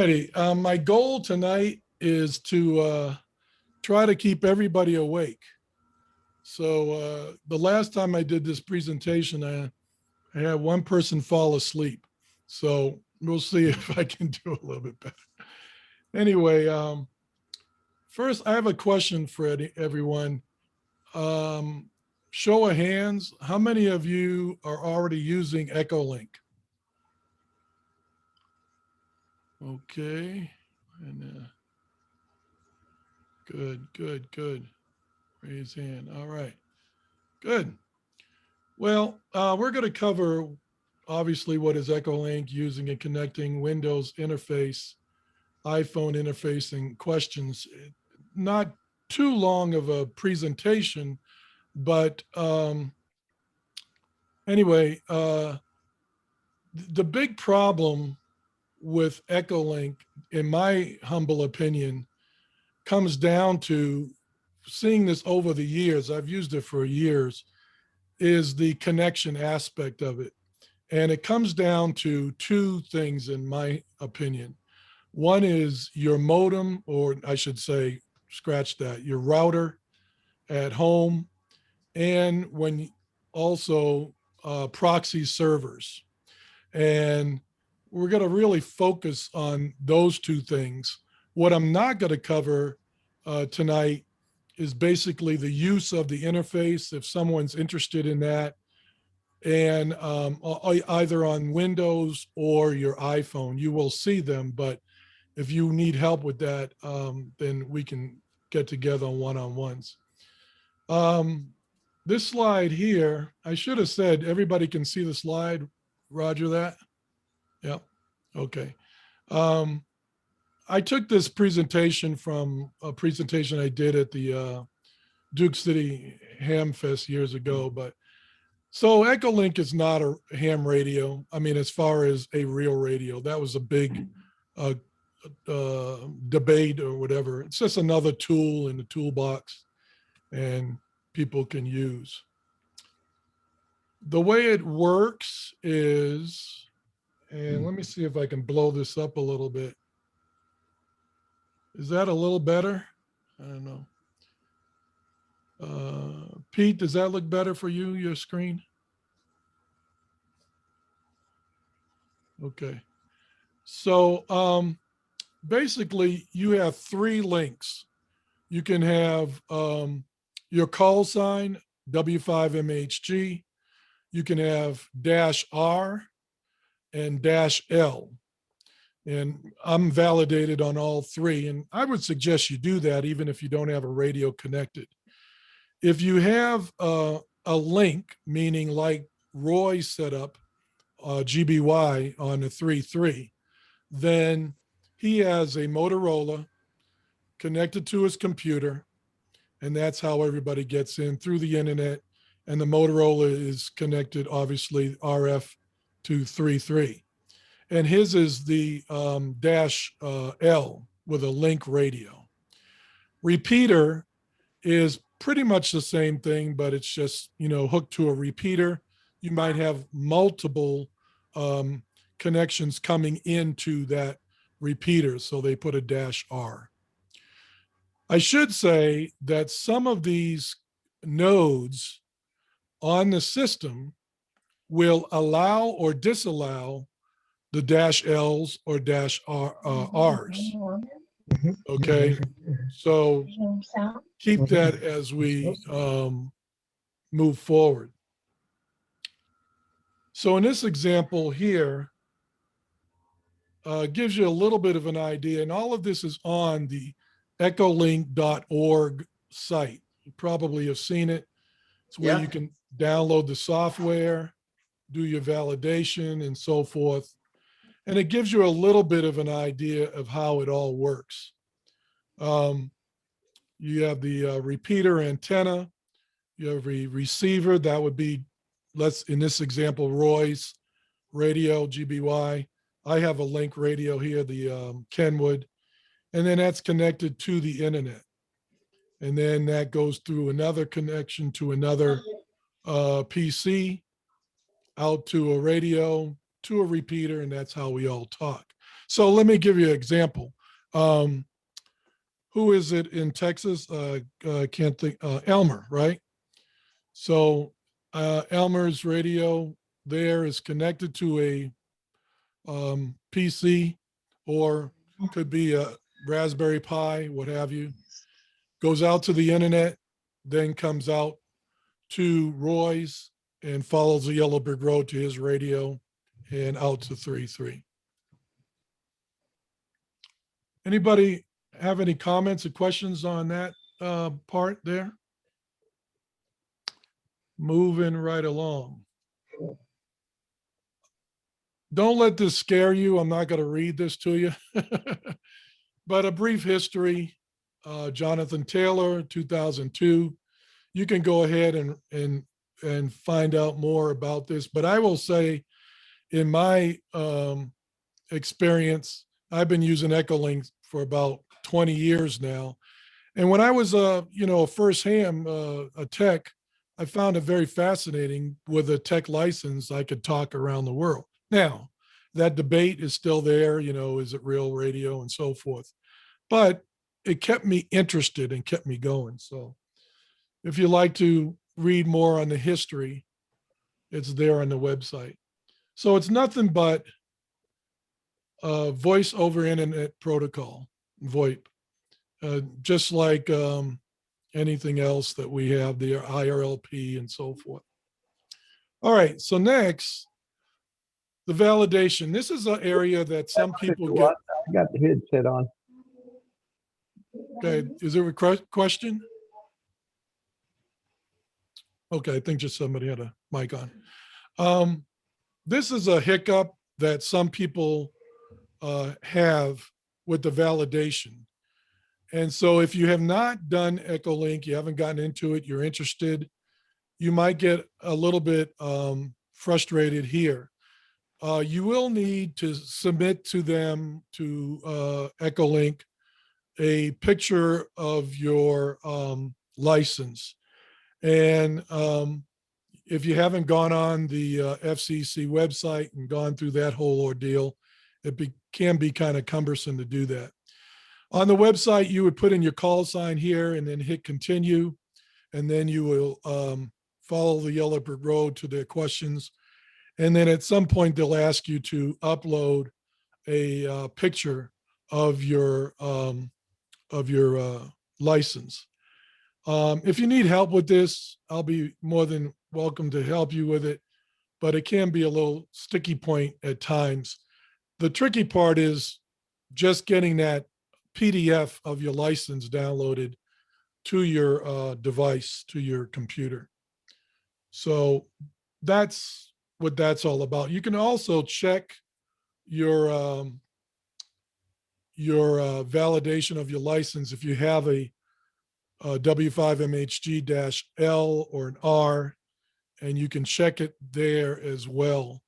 Alrighty, my goal tonight is to try to keep everybody awake. So the last time I did this presentation, I had one person fall asleep. So we'll see if I can do a little bit better. Anyway, first I have a question for everyone. Show of hands, how many of you are already using Echolink? Okay, and good. Raise hand. All right, good. Well, we're going to cover obviously what is Echolink, using and connecting, Windows interface, iPhone interface, and questions. Not too long of a presentation, but anyway, the big problem with Echolink, in my humble opinion, comes down to seeing this over the years. I've used it for years, is the connection aspect of it. And it comes down to two things, in my opinion. One is your modem, or I should say, scratch that, your router at home, and when also proxy servers. And we're going to really focus on those two things. What I'm not going to cover tonight is basically the use of the interface, if someone's interested in that, and either on Windows or your iPhone. You will see them, but if you need help with that, then we can get together on one-on-ones. This slide here, I should have said everybody can see the slide. Roger that? Yep. Okay. I took this presentation from a presentation I did at the Duke City Ham Fest years ago. But so Echolink is not a ham radio. I mean, as far as a real radio, that was a big debate or whatever. It's just another tool in the toolbox and people can use. The way it works is, and let me see if I can blow this up a little bit. Is that a little better? I don't know. Pete, does that look better for you, your screen? Okay. So basically you have three links. You can have your call sign, W5MHG. You can have -R and -L. And I'm validated on all three. And I would suggest you do that even if you don't have a radio connected. If you have a link, meaning like Roy set up GBY on the 3.3, then he has a Motorola connected to his computer. And that's how everybody gets in through the internet. And the Motorola is connected, obviously, RF to 3.3. And his is the -L with a link radio. Repeater is pretty much the same thing, but it's just, hooked to a repeater. You might have multiple connections coming into that repeater, so they put a -R. I should say that some of these nodes on the system will allow or disallow the -Ls or -Rs. Okay, so keep that as we move forward. So in this example here, gives you a little bit of an idea, and all of this is on the Echolink.org site. You probably have seen it. It's where you can download the software, do your validation and so forth. And it gives you a little bit of an idea of how it all works. You have the repeater antenna, you have a receiver, that would be, in this example, Roy's radio, GBY. I have a link radio here, the Kenwood, and then that's connected to the internet. And then that goes through another connection to another PC, out to a radio, to a repeater, and that's how we all talk. So let me give you an example. Who is it in Texas? Can't think. Elmer, right? So Elmer's radio there is connected to a PC, or could be a Raspberry Pi, what have you. Goes out to the internet, then comes out to Roy's and follows the Yellow Brick Road to his radio and out to 3.3. Anybody have any comments or questions on that part there? Moving right along. Don't let this scare you. I'm not going to read this to you. But a brief history, Jonathan Taylor, 2002. You can go ahead and find out more about this. But I will say, in my experience, I've been using Echolink for about 20 years now. And when I was a firsthand a tech, I found it very fascinating. With a tech license, I could talk around the world. Now, that debate is still there, is it real radio and so forth. But it kept me interested and kept me going. So if you like to read more on the history, it's there on the website. So it's nothing but voice over internet protocol, VoIP, just like anything else that we have, the IRLP and so forth. All right, so next, the validation. This is an area that some people get. I got the headset on. Okay, is there a question? Okay, I think just somebody had a mic on. This is a hiccup that some people have with the validation. And so if you have not done Echolink, you haven't gotten into it, you're interested, you might get a little bit frustrated here. You will need to submit to them, to Echolink, a picture of your license. And if you haven't gone on the FCC website and gone through that whole ordeal, it can be kind of cumbersome to do that. On the website, you would put in your call sign here and then hit continue. And then you will follow the Yellow Brick Road to their questions. And then at some point, they'll ask you to upload a picture of your license. If you need help with this, I'll be more than welcome to help you with it, but it can be a little sticky point at times. The tricky part is just getting that PDF of your license downloaded to your device, to your computer. So that's what that's all about. You can also check your validation of your license if you have a W5MHG-L or an R, and you can check it there as well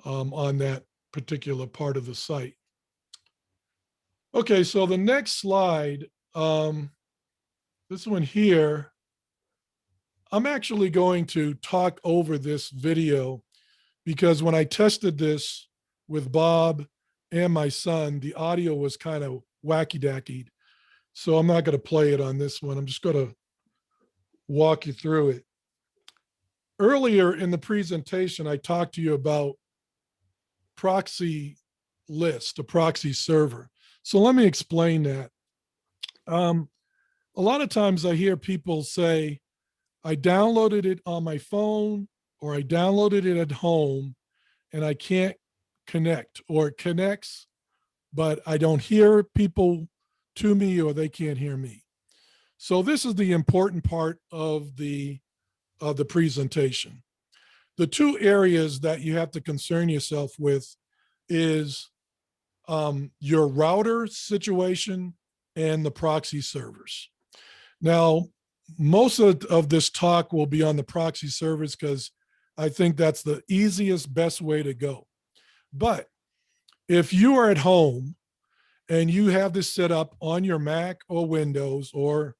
on that particular part of the site. Okay, so the next slide, this one here, I'm actually going to talk over this video because when I tested this with Bob and my son, the audio was kind of wacky-dacky. So I'm not going to play it on this one. I'm just going to walk you through it. Earlier in the presentation, I talked to you about proxy list, a proxy server. So let me explain that. A lot of times I hear people say, I downloaded it on my phone or I downloaded it at home and I can't connect, or it connects, but I don't hear people to me or they can't hear me. So this is the important part of the presentation. The two areas that you have to concern yourself with is your router situation and the proxy servers. Now, most of this talk will be on the proxy servers because I think that's the easiest, best way to go. But if you are at home and you have this set up on your Mac or Windows, or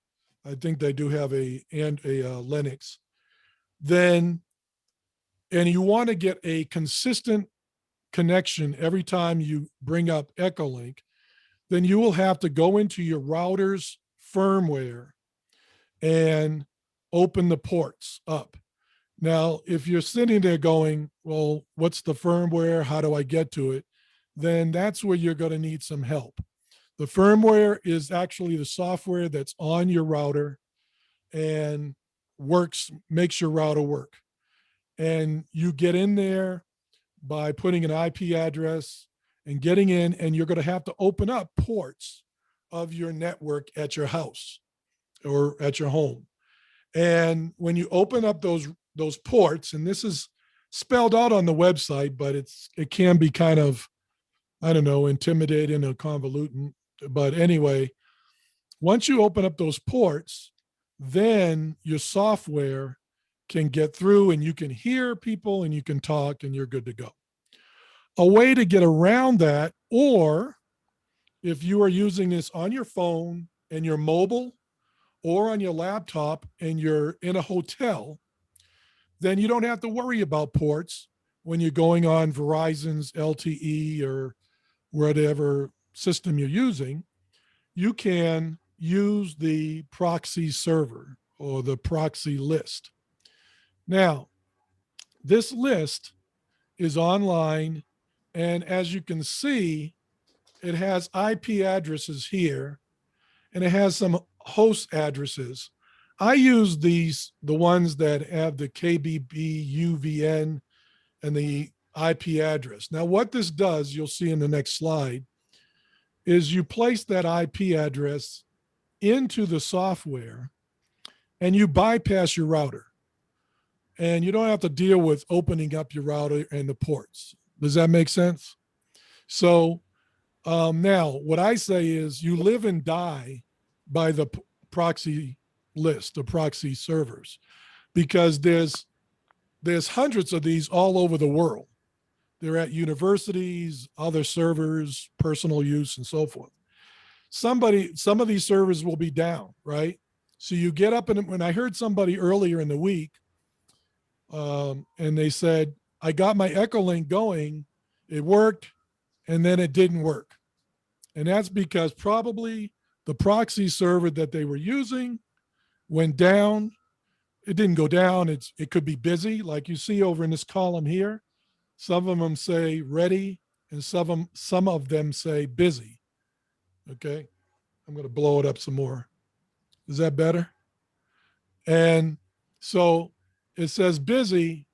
I think they do have a Linux, then, and you want to get a consistent connection every time you bring up Echolink, then you will have to go into your router's firmware and open the ports up. Now, if you're sitting there going, well, what's the firmware? How do I get to it? Then that's where you're going to need some help. The firmware is actually the software that's on your router and makes your router work. And you get in there by putting an IP address and getting in, and you're going to have to open up ports of your network at your house or at your home. And when you open up those ports, and this is spelled out on the website, but it can be kind of, I don't know, intimidating or convoluted. But anyway, once you open up those ports, then your software can get through and you can hear people and you can talk and you're good to go. A way to get around that, or if you are using this on your phone and your mobile or on your laptop and you're in a hotel, then you don't have to worry about ports when you're going on Verizon's LTE or whatever system you're using. You can use the proxy server or the proxy list. Now, this list is online, and as you can see, it has IP addresses here, and it has some host addresses. I use the ones that have the KBB UVN and the IP address. Now, what this does, you'll see in the next slide, is you place that IP address into the software and you bypass your router. And you don't have to deal with opening up your router and the ports. Does that make sense? So now what I say is you live and die by the proxy list, the proxy servers, because there's hundreds of these all over the world. They're at universities, other servers, personal use, and so forth. Some of these servers will be down, right? So you get up, and when I heard somebody earlier in the week, and they said, I got my Echolink going, it worked, and then it didn't work. And that's because probably the proxy server that they were using went down. It didn't go down. It could be busy, like you see over in this column here. Some of them say ready, and some of them say busy. Okay, I'm going to blow it up some more. Is that better? And so it says busy.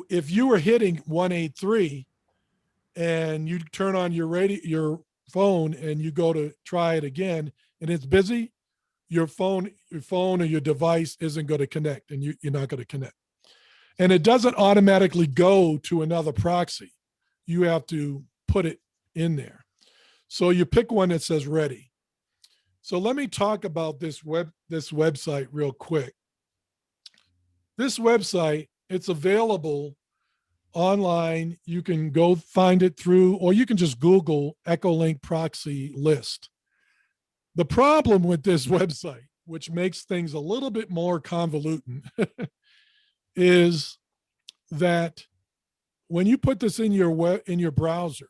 If you were hitting 183 and you turn on your phone and you go to try it again and it's busy, your phone or your device isn't going to connect, and you're not going to connect. And it doesn't automatically go to another proxy. You have to put it in there. So you pick one that says ready. So let me talk about this website real quick. This website, it's available online. You can go find it through, or you can just Google Echolink proxy list. The problem with this website, which makes things a little bit more convoluted, is that when you put this in your browser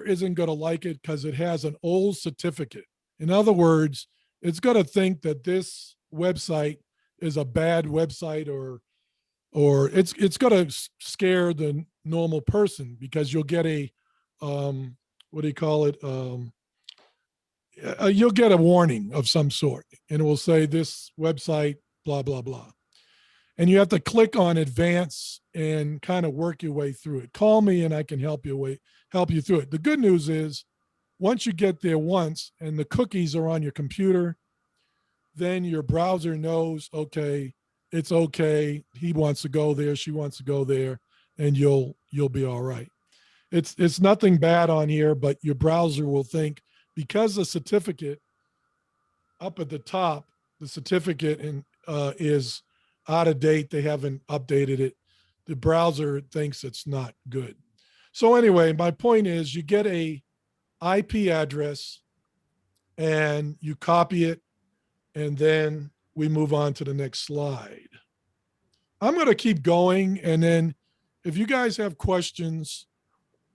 isn't going to like it because it has an old certificate. In other words, it's going to think that this website is a bad website, or it's going to scare the normal person, because you'll get a what do you call it? You'll get a warning of some sort, and it will say this website, blah, blah, blah. And you have to click on advance and kind of work your way through it. Call me and I can help you through it. The good news is, once you get there once and the cookies are on your computer, then your browser knows, okay, it's okay. He wants to go there, she wants to go there, and you'll be all right. It's nothing bad on here, but your browser will think, because the certificate up at the top, the certificate is out of date, they haven't updated it, the browser thinks it's not good. So anyway, my point is, you get a IP address and you copy it, and then we move on to the next slide. I'm going to keep going, and then if you guys have questions,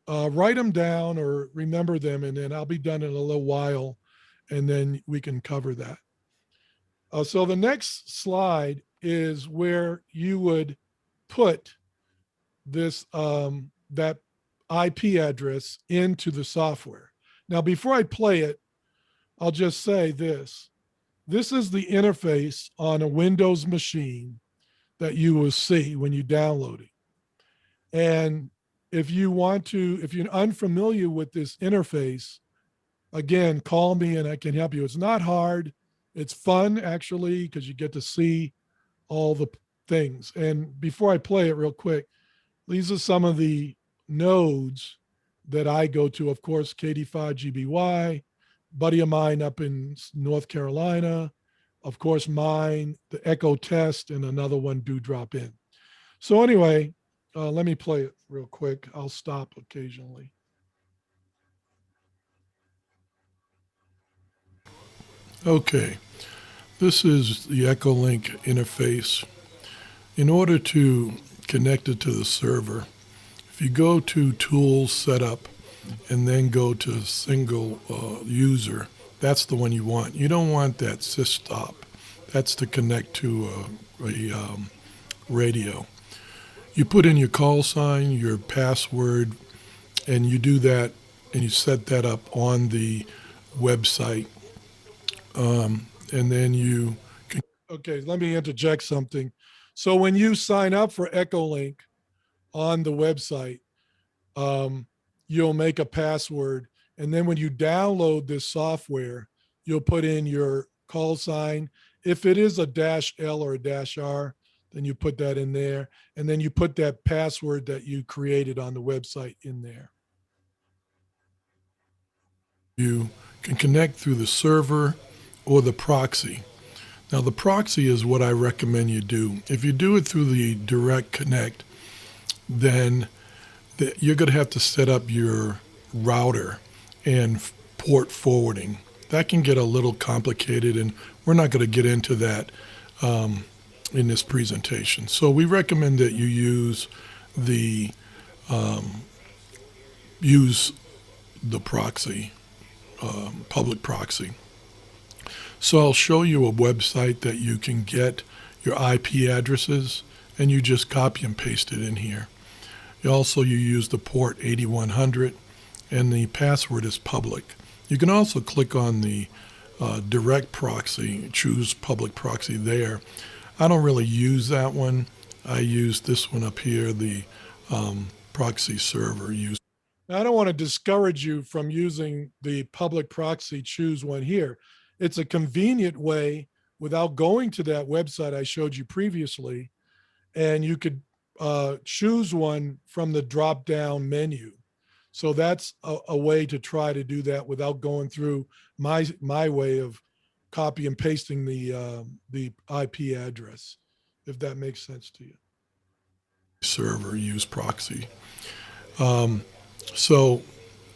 write them down or remember them, and then I'll be done in a little while, and then we can cover that. So the next slide is where you would put this that IP address into the software. Now, before I play it, I'll just say this. This is the interface on a Windows machine that you will see when you download it. And if you're unfamiliar with this interface, again, call me and I can help you. It's not hard. It's fun, actually, because you get to see all the things. And before I play it real quick, these are some of the nodes that I go to. Of course, KD5GBY, buddy of mine up in North Carolina, of course, mine, the Echo Test, and another one do drop in. So anyway, let me play it real quick. I'll stop occasionally. Okay, this is the Echolink interface. In order to connect it to the server, if you go to Tools, Setup, and then go to Single User, that's the one you want. You don't want that sysstop. That's to connect to a radio. You put in your call sign, your password, and you do that, and you set that up on the website. And then you can. Okay, let me interject something. So when you sign up for Echolink on the website, you'll make a password. And then when you download this software, you'll put in your call sign. If it is a -L or a -R, then you put that in there. And then you put that password that you created on the website in there. You can connect through the server or the proxy. Now, the proxy is what I recommend you do. If you do it through the direct connect, then you're going to have to set up your router and port forwarding. That can get a little complicated, and we're not going to get into that in this presentation. So we recommend that you use the proxy, public proxy. So I'll show you a website that you can get your IP addresses, and you just copy and paste it in here. You use the port 8100, and the password is public. You can also click on the direct proxy, choose public proxy there. I don't really use that one. I use this one up here, the proxy server. Now, I don't want to discourage you from using the public proxy, choose one here. It's a convenient way without going to that website I showed you previously, and you could choose one from the drop-down menu. So that's a way to try to do that without going through my way of copy and pasting the IP address, if that makes sense to you. Server, use proxy. So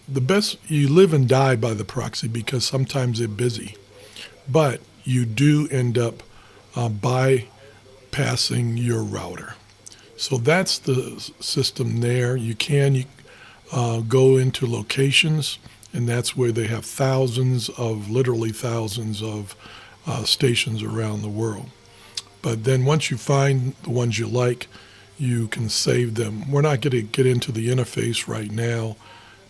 the best, you live and die by the proxy because sometimes they're busy, but you do end up bypassing your router. So that's the system there. You can go into locations, and that's where they have literally thousands of stations around the world. But then once you find the ones you like, you can save them. We're not going to get into the interface right now,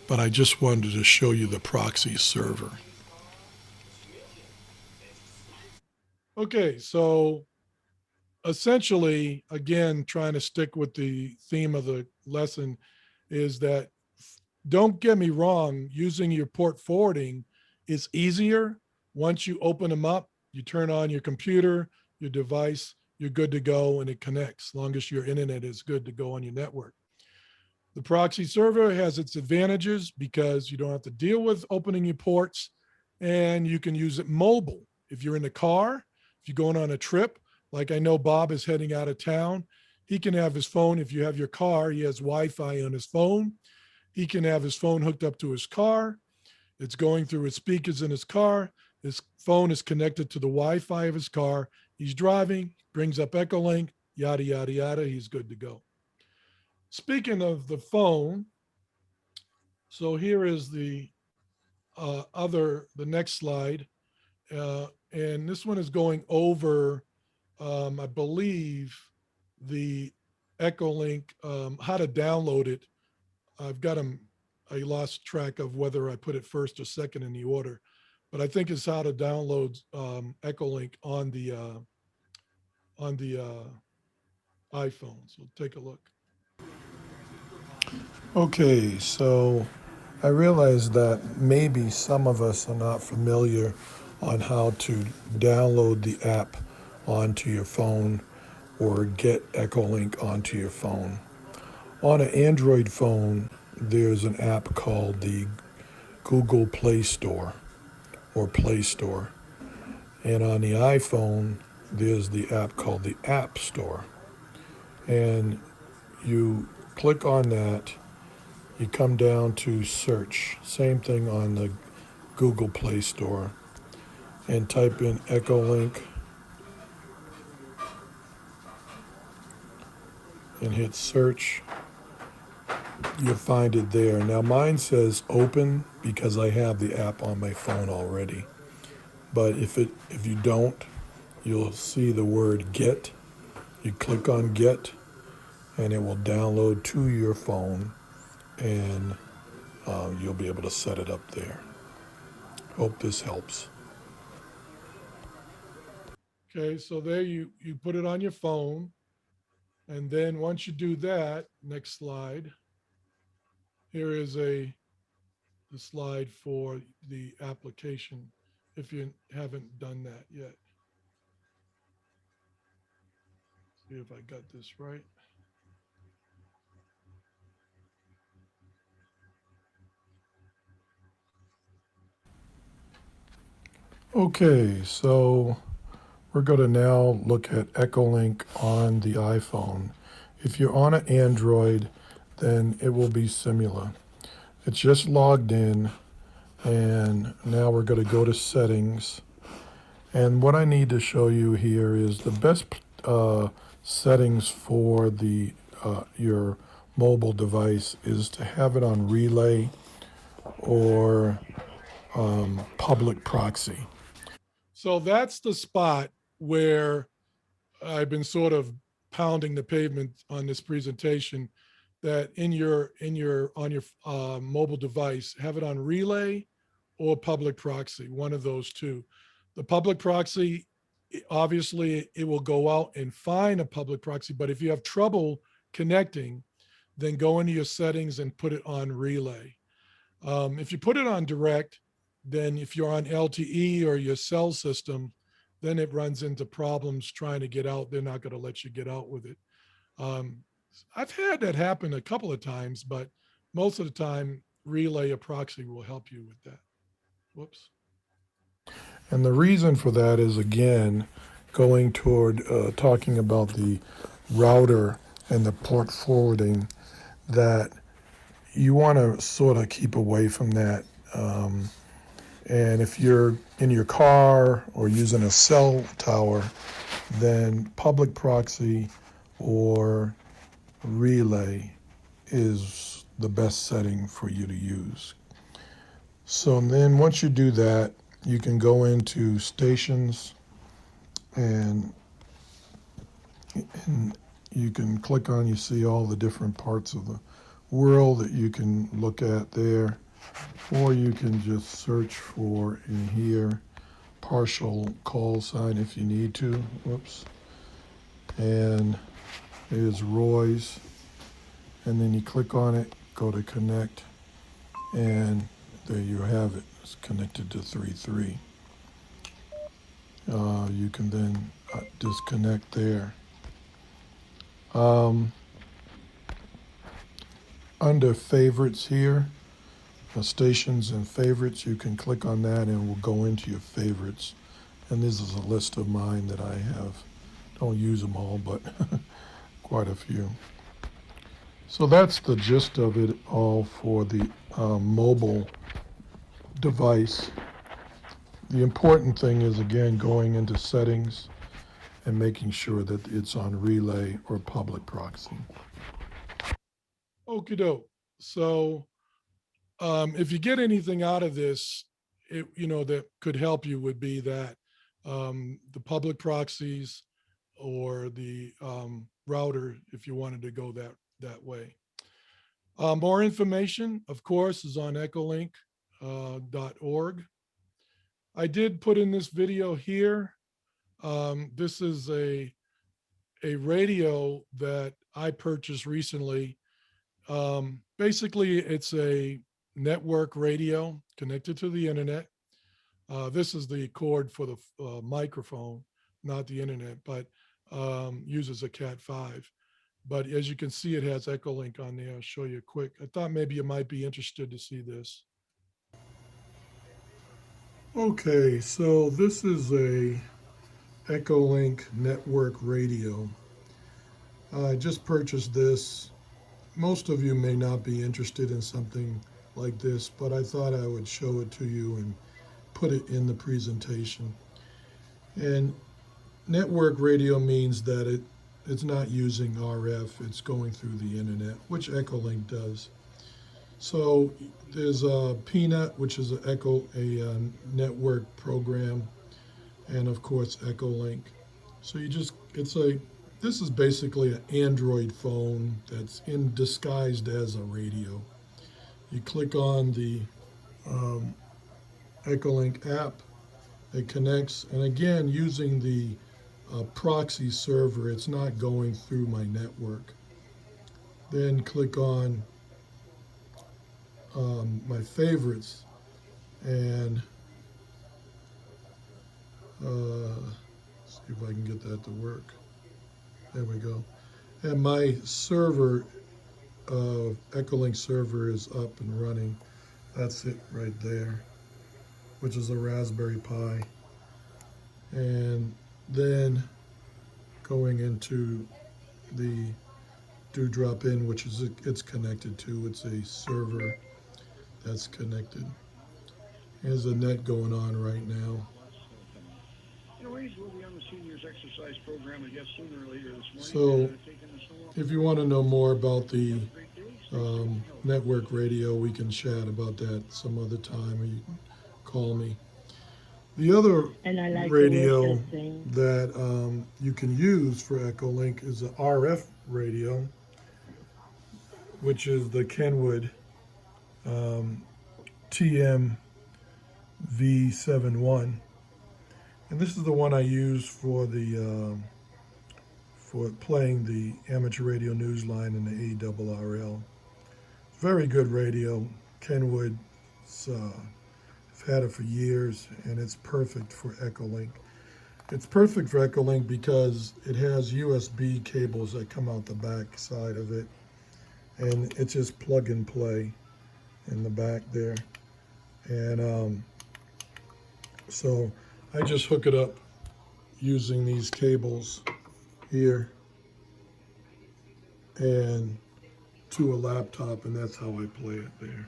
but I just wanted to show you the proxy server. Okay, so essentially, again, trying to stick with the theme of the lesson is that, don't get me wrong, using your port forwarding is easier. Once you open them up, you turn on your computer, your device, you're good to go, and it connects, as long as your internet is good to go on your network. The proxy server has its advantages because you don't have to deal with opening your ports, and you can use it mobile. If you're in the car, if you're going on a trip, like I know Bob is heading out of town, he can have his phone. If you have your car, he has Wi-Fi on his phone. He can have his phone hooked up to his car. It's going through his speakers in his car. His phone is connected to the Wi-Fi of his car. He's driving, brings up Echolink, yada, yada, yada. He's good to go. speaking of the phone, so here is the next slide. And this one is going over, I believe, the Echolink, how to download it. I've got them, I lost track of whether I put it first or second in the order, but I think it's how to download Echolink on the iPhone. So take a look. Okay, so I realize that maybe some of us are not familiar on how to download the app onto your phone or get Echolink onto your phone. On an Android phone, there's an app called the Google Play Store or Play Store. And on the iPhone, there's the app called the App Store. And you click on that, you come down to search, same thing on the Google Play Store, and type in Echolink and hit search. You'll find it there. Now mine says open because I have the app on my phone already. But if you don't, you'll see the word get. You click on get and it will download to your phone, and you'll be able to set it up there. Hope this helps. Okay, so there you put it on your phone. And then once you do that, next slide, here is the slide for the application if you haven't done that yet. See if I got this right. Okay, so we're going to now look at Echolink on the iPhone. If you're on an Android, then it will be similar. It's just logged in, and now we're going to go to settings. And what I need to show you here is the best settings for the your mobile device is to have it on relay or public proxy. So that's the spot where I've been sort of pounding the pavement on this presentation, that on your mobile device, have it on relay or public proxy, one of those two. The public proxy, obviously it will go out and find a public proxy, but if you have trouble connecting, then go into your settings and put it on relay. If you put it on direct, then if you're on LTE or your cell system, then it runs into problems trying to get out. They're not going to let you get out with it. I've had that happen a couple of times, but most of the time, relay or proxy will help you with that. Whoops. And the reason for that is, again, going toward talking about the router and the port forwarding, that you want to sort of keep away from that. And if you're in your car or using a cell tower, then public proxy or relay is the best setting for you to use. So then once you do that, you can go into stations, and you can click on, you see all the different parts of the world that you can look at there, or you can just search for in here partial call sign if you need to. Whoops. And there's Roy's, and then you click on it, go to connect, and there you have it. It's connected to 3.3. You can then disconnect there. Under favorites here, stations and favorites, you can click on that and we'll go into your favorites. And this is a list of mine that I have. Don't use them all, but quite a few. So that's the gist of it all for the mobile device. The important thing is, again, going into settings and making sure that it's on relay or public proxy. Okie doke. So if you get anything out of this, that could help you would be that the public proxies or the router, if you wanted to go that way. More information, of course, is on echolink.org. I did put in this video here. This is a radio that I purchased recently. Basically, it's a network radio connected to the internet. This is the cord for the microphone, not the internet, but uses a Cat5. But as you can see, it has Echolink on there. I'll show you quick. I thought maybe you might be interested to see this. Okay, so this is a Echolink network radio. I just purchased this. Most of you may not be interested in something like this, but I thought I would show it to you and put it in the presentation. And network radio means that it's not using RF, it's going through the internet, which Echolink does. So there's a Peanut, which is a network program, and of course Echolink. So this is basically an Android phone that's disguised as a radio. You click on the Echolink app, it connects, and again, using the proxy server, it's not going through my network. Then click on my favorites, and see if I can get that to work. There we go. And my server, Echolink server, is up and running. That's it right there, which is a Raspberry Pi. And then going into the Drop In, which is it's connected to. It's a server that's connected. There's a net going on right now. So if you want to know more about the network radio, we can chat about that some other time, or you can call me. The other radio that you can use for Echolink is the RF radio, which is the Kenwood TM-V71, and this is the one I use for playing the amateur radio news line in the ARRL. Very good radio, Kenwood. I've had it for years, and it's perfect for Echolink. It's perfect for Echolink because it has USB cables that come out the back side of it, and it's just plug and play in the back there. And so I just hook it up using these cables here and to a laptop, and that's how I play it there.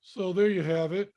So there you have it.